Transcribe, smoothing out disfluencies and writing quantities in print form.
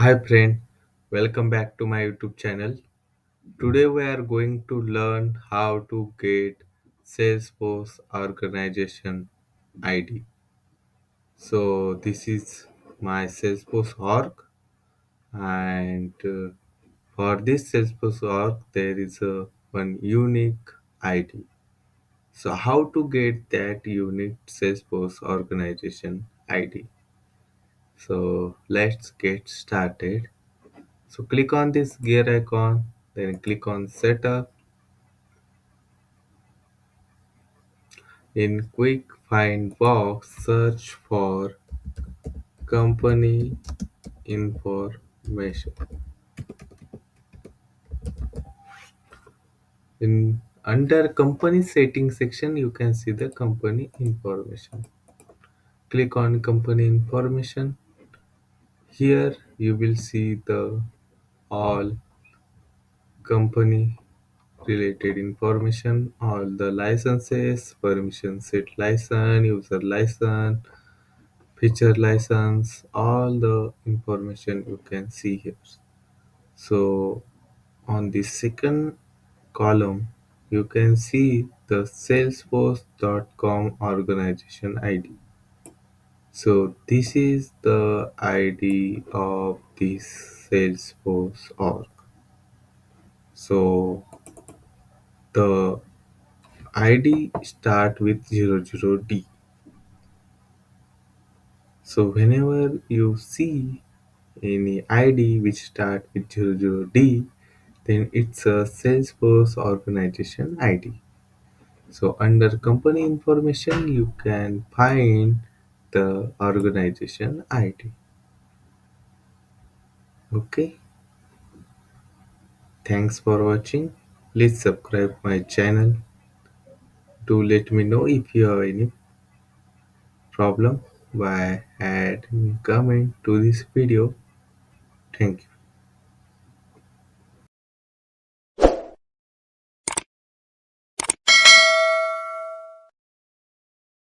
Hi friend, welcome back to my YouTube channel. Today we are going to learn how to get Salesforce organization ID. So this is my Salesforce org, and for this Salesforce org there is a one unique ID. So how to get that unique Salesforce organization ID? So let's get started. So click on this gear icon, then click on setup. In quick find box, search for company information. In under company settings section, you can see the company information. Click on company information. Here you will see the all company related information, all the licenses, permission set license, user license, feature license, all the information you can see here. So on the second column you can see the salesforce.com organization ID. So this is the ID of this Salesforce org. So the ID start with 00D. So whenever you see any ID which start with 00D, then it's a Salesforce organization ID. So under company information, you can find the organization ID. Okay, thanks for watching. Please subscribe my channel. Do let me know if you have any problem by adding comment to this video. Thank you.